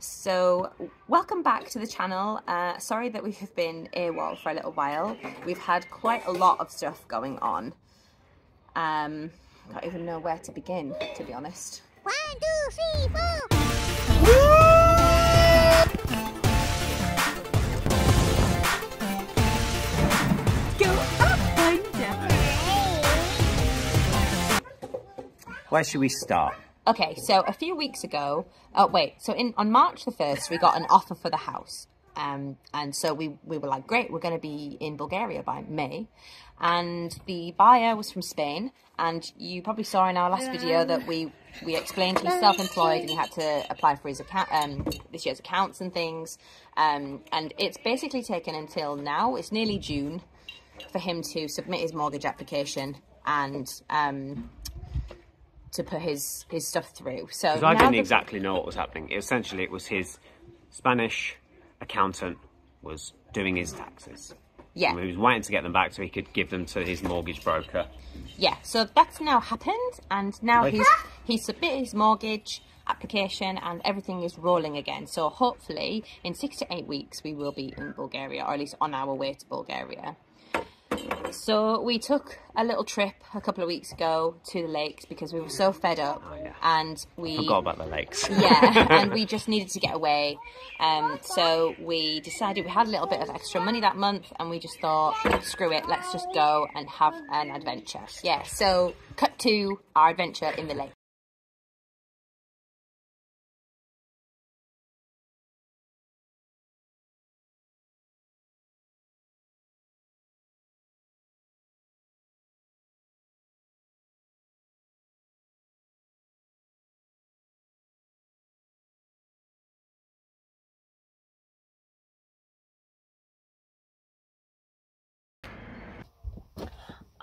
So welcome back to the channel. Sorry that we have been AWOL for a little while. We've had quite a lot of stuff going on. I don't even know where to begin, to be honest. 1, 2, 3, 4. Go up and down. Where should we start? Okay, so a few weeks ago, on March the 1st, we got an offer for the house. And so we were like, great, we're going to be in Bulgaria by May. And the buyer was from Spain. And you probably saw in our last video that we explained he's self-employed and he had to apply for his account, this year's accounts and things. And it's basically taken until now, it's nearly June, for him to submit his mortgage application and to put his stuff through. So I didn't exactly know what was happening. Essentially, it was his Spanish accountant was doing his taxes. Yeah. And he was waiting to get them back so he could give them to his mortgage broker. Yeah, so that's now happened, and now he's submitted his mortgage application and everything is rolling again. So hopefully in 6 to 8 weeks we will be in Bulgaria, or at least on our way to Bulgaria. So we took a little trip a couple of weeks ago to the lakes because we were so fed up. Oh, yeah. And we forgot about the lakes. Yeah, and we just needed to get away. So we decided, we had a little bit of extra money that month and we just thought, screw it, let's just go and have an adventure. Yeah, so cut to our adventure in the lake.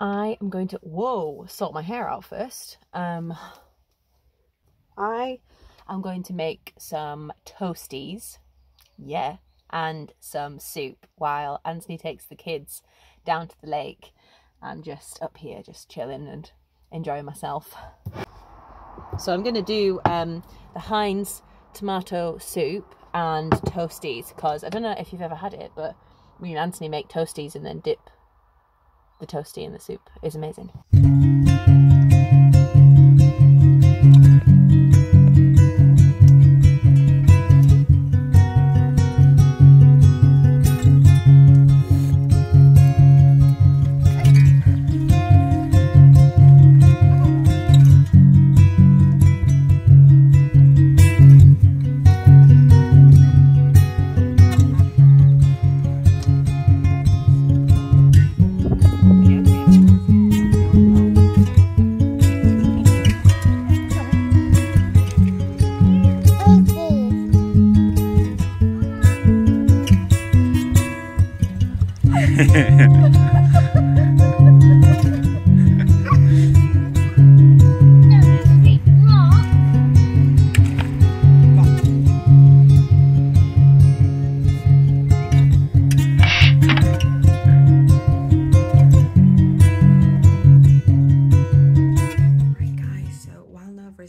I am going to, sort my hair out first. I am going to make some toasties, yeah, and some soup while Anthony takes the kids down to the lake. I'm just up here, just chilling and enjoying myself. So I'm going to do the Heinz tomato soup and toasties, because I don't know if you've ever had it, but me and Anthony make toasties and then dip the toasty in the soup. Is amazing.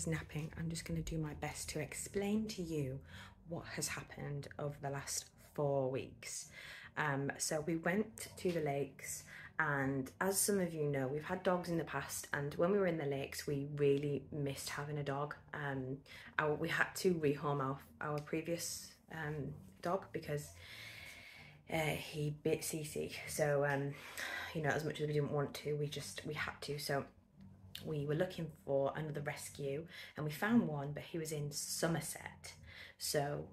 Napping, I'm just going to do my best to explain to you what has happened over the last 4 weeks. So we went to the lakes, and as some of you know, we've had dogs in the past, and when we were in the lakes we really missed having a dog. We had to rehome our previous dog because he bit Cece. So you know, as much as we didn't want to, we had to. So we were looking for another rescue and we found one, but he was in Somerset. So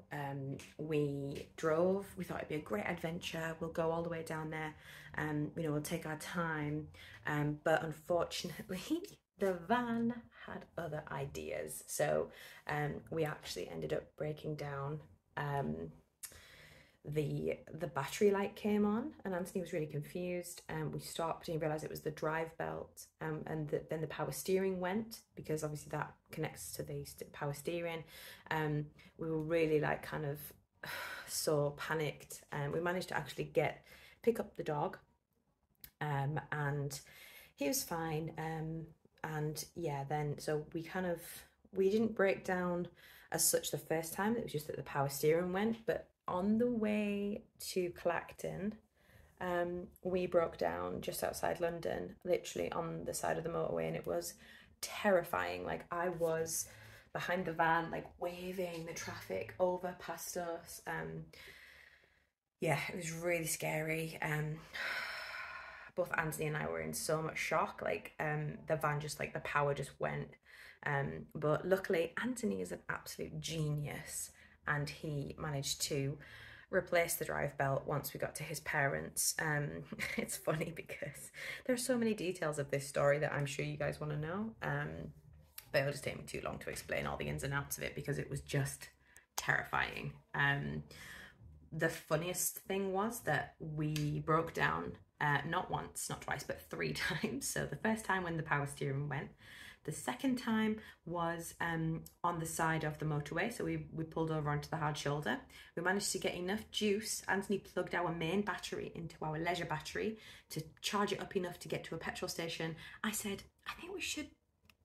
we drove. We thought it'd be a great adventure. We'll go all the way down there, you know, we'll take our time. But unfortunately, the van had other ideas. So we actually ended up breaking down. The battery light came on and Anthony was really confused, and we stopped and he realized it was the drive belt, and then the power steering went, because obviously that connects to the power steering. We were really like kind of so panicked, and we managed to actually pick up the dog, and he was fine. And yeah, then so we didn't break down as such the first time. It was just that the power steering went. But on the way to Clacton, we broke down just outside London, literally on the side of the motorway, and it was terrifying. Like, I was behind the van, like waving the traffic over past us. Yeah, it was really scary. Both Anthony and I were in so much shock. Like, the van just, like, the power just went. But luckily Anthony is an absolute genius, and he managed to replace the drive belt once we got to his parents. It's funny because there's so many details of this story that I'm sure you guys want to know, but it'll just take me too long to explain all the ins and outs of it because it was just terrifying. The funniest thing was that we broke down not once, not twice, but 3 times. So the first time when the power steering went, the second time was on the side of the motorway. So we pulled over onto the hard shoulder. We managed to get enough juice. Anthony plugged our main battery into our leisure battery to charge it up enough to get to a petrol station. I said, I think we should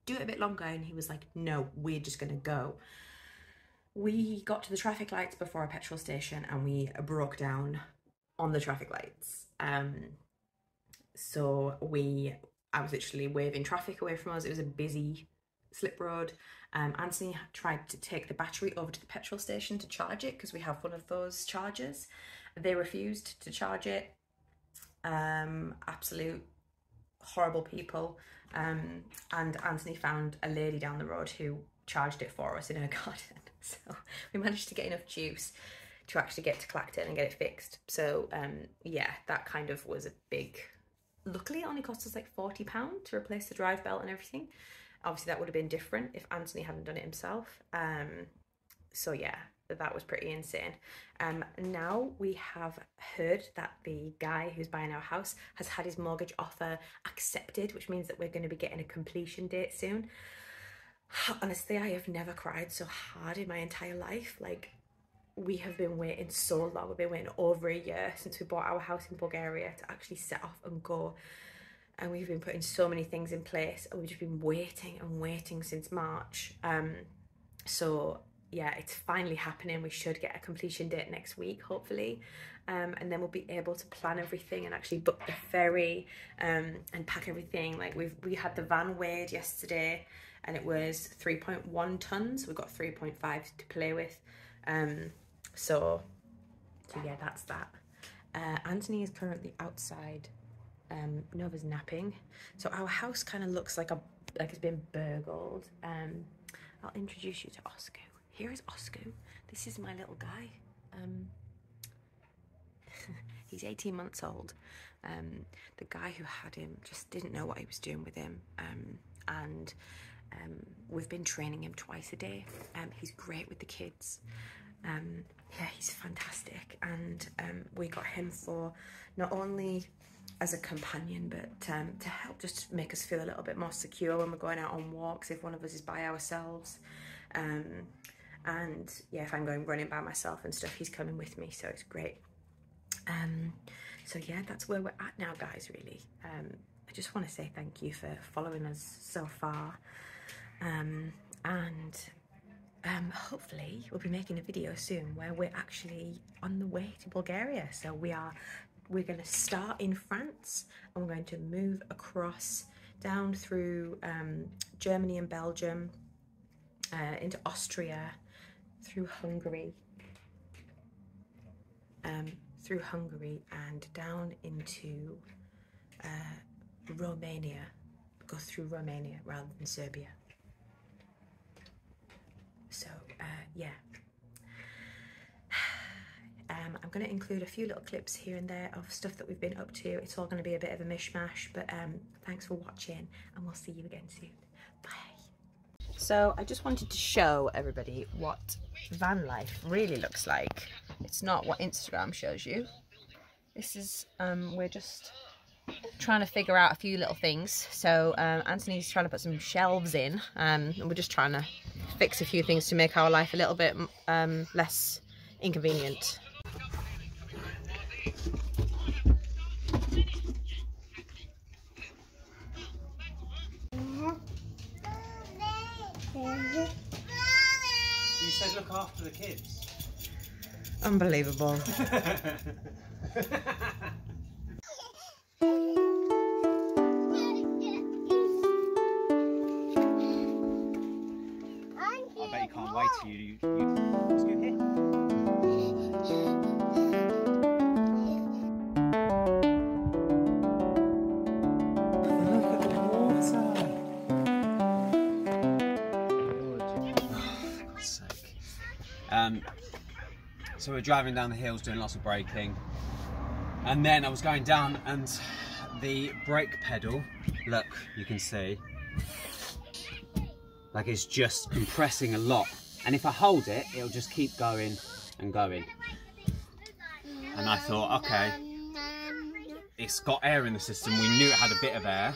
do it a bit longer. And he was like, no, we're just going to go. We got to the traffic lights before a petrol station and we broke down on the traffic lights. I was literally waving traffic away from us. It was a busy slip road. Anthony tried to take the battery over to the petrol station to charge it because we have one of those chargers. They refused to charge it. Absolute horrible people. And Anthony found a lady down the road who charged it for us in her garden. So we managed to get enough juice to actually get to Clacton and get it fixed. So yeah, that kind of was a big... Luckily, it only cost us like £40 to replace the drive belt and everything. Obviously, that would have been different if Anthony hadn't done it himself. So yeah, that was pretty insane. Now we have heard that the guy who's buying our house has had his mortgage offer accepted, which means that we're going to be getting a completion date soon. Honestly, I have never cried so hard in my entire life. Like, we have been waiting so long. We've been waiting over a year since we bought our house in Bulgaria to actually set off and go. And we've been putting so many things in place, and we've just been waiting and waiting since March. So yeah, it's finally happening. We should get a completion date next week, hopefully. And then we'll be able to plan everything and actually book the ferry and pack everything. Like, we had the van weighed yesterday and it was 3.1 tons. We've got 3.5 to play with. So yeah, that's that. Anthony is currently outside. Nova's napping. So our house kind of looks like it's been burgled. I'll introduce you to Oscar. Here is Oscar. This is my little guy. He's 18 months old. The guy who had him just didn't know what he was doing with him. And we've been training him twice a day. He's great with the kids. Yeah, he's fantastic. And we got him for not only as a companion, but to help just make us feel a little bit more secure when we're going out on walks, if one of us is by ourselves. And yeah, if I'm going running by myself and stuff, he's coming with me, so it's great. So yeah, that's where we're at now, guys, really. I just want to say thank you for following us so far. Hopefully we'll be making a video soon where we're actually on the way to Bulgaria. So we're going to start in France and we're going to move across down through Germany and Belgium, into Austria, through Hungary, and down into Romania. Go through Romania rather than Serbia. So yeah, I'm going to include a few little clips here and there of stuff that we've been up to. It's all going to be a bit of a mishmash, but thanks for watching and we'll see you again soon. Bye. So I just wanted to show everybody what van life really looks like. It's not what Instagram shows you. This is, we're just trying to figure out a few little things. So Anthony's trying to put some shelves in, and we're just trying to fix a few things to make our life a little bit less inconvenient. You after the kids. Unbelievable. I bet you can't wait till you let's go here. Look at the water. For God's sake. So we're driving down the hills doing lots of braking, and then I was going down and the brake pedal, look, you can see, like it's just compressing a lot, and if I hold it, it'll just keep going and going. And I thought, okay, it's got air in the system, we knew it had a bit of air,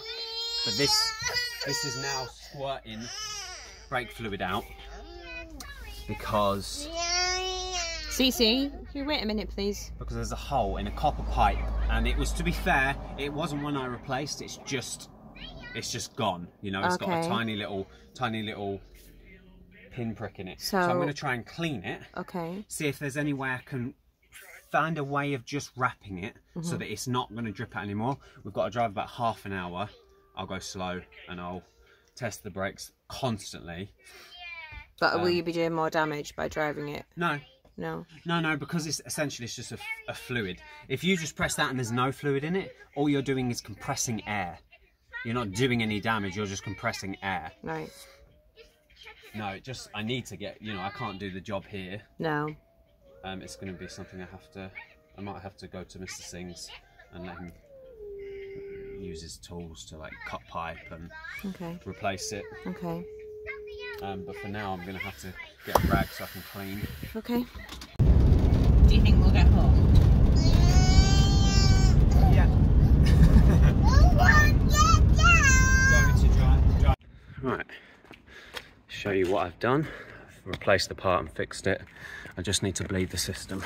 but this is now squirting brake fluid out because Cece, can you wait a minute please? Because there's a hole in a copper pipe, and it was, to be fair, it wasn't one I replaced, it's just gone, you know. It's got a tiny little pinprick in it. So I'm going to try and clean it. Okay. See if there's any way I can find a way of just wrapping it so that it's not going to drip out anymore. We've got to drive about half an hour. I'll go slow and I'll test the brakes constantly. But will you be doing more damage by driving it? No. No, because it's essentially just a fluid. If you just press that and there's no fluid in it, all you're doing is compressing air. You're not doing any damage, you're just compressing air. Right. No, I need to get, you know, I can't do the job here. No. It's going to be something I might have to go to Mr. Singh's and let him use his tools to like cut pipe and replace it. Okay. But for now, I'm going to have to get a rag so I can clean. Okay. Do you think we'll get home? Yeah. Going to drive. Right. Show you what I've done. I've replaced the part and fixed it. I just need to bleed the system.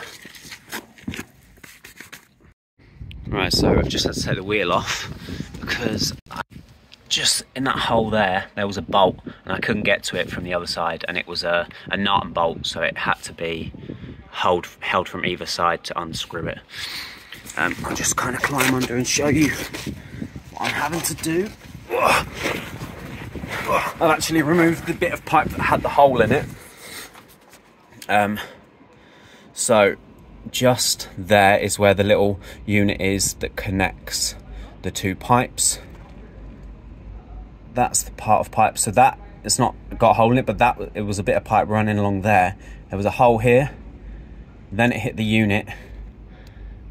Right, so I've just had to take the wheel off because just in that hole there was a bolt and I couldn't get to it from the other side, and it was a nut and bolt, so it had to be held from either side to unscrew it. I'll just kind of climb under and show you what I'm having to do. I've actually removed the bit of pipe that had the hole in it. So just there is where the little unit is that connects the two pipes. That's the part of pipe, so that it's not got a hole in it, but it was a bit of pipe running along there. There was a hole here, then it hit the unit,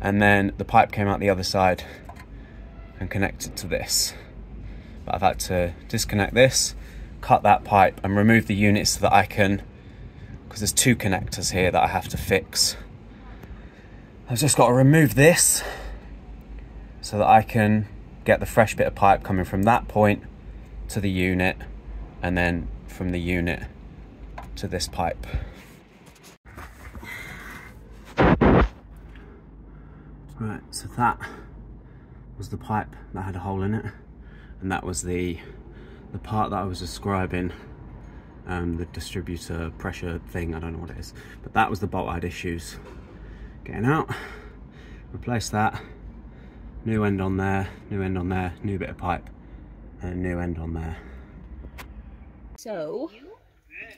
and then the pipe came out the other side and connected to this. But I've had to disconnect this, cut that pipe and remove the unit so that I can, because there's two connectors here that I have to fix. I've just got to remove this so that I can get the fresh bit of pipe coming from that point to the unit, and then from the unit to this pipe. Right, so that was the pipe that had a hole in it, and that was the part that I was describing, the distributor pressure thing, I don't know what it is, but that was the bolt I had issues getting out. Replace that, new end on there, new end on there, new bit of pipe, and a new end on there. So,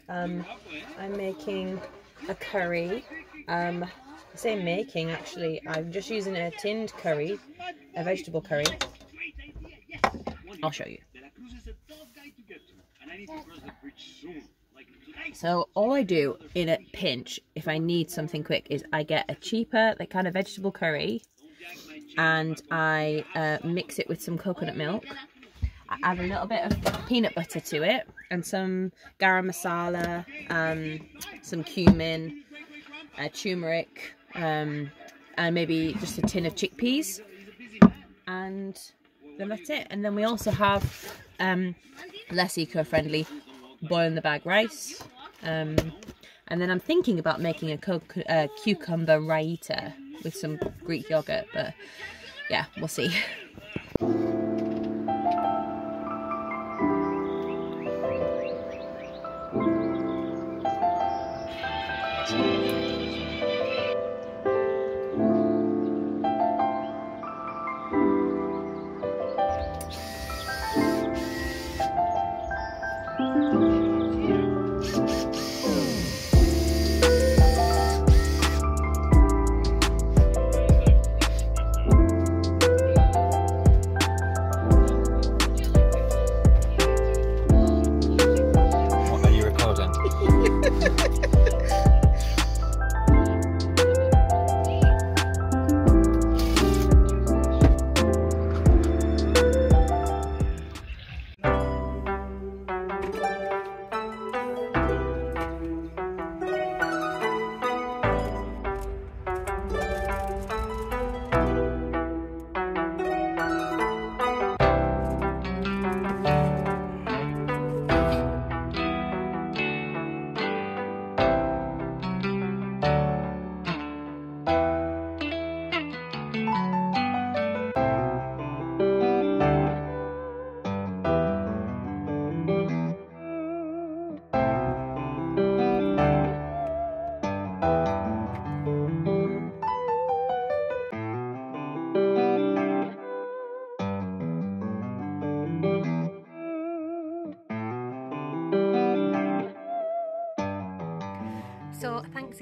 I'm making a curry. I say making, actually, I'm just using a tinned curry, a vegetable curry. I'll show you. So all I do in a pinch, if I need something quick, is I get a cheaper, like, kind of vegetable curry, and I mix it with some coconut milk. I add a little bit of peanut butter to it, and some garam masala, some cumin, turmeric, and maybe just a tin of chickpeas, and then that's it. And then we also have less eco-friendly boil in the bag rice, and then I'm thinking about making a cucumber raita with some Greek yogurt, but yeah, we'll see.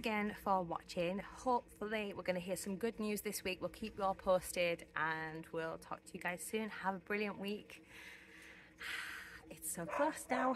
again for watching. Hopefully we're going to hear some good news this week. We'll keep you all posted and we'll talk to you guys soon. Have a brilliant week. It's so close now.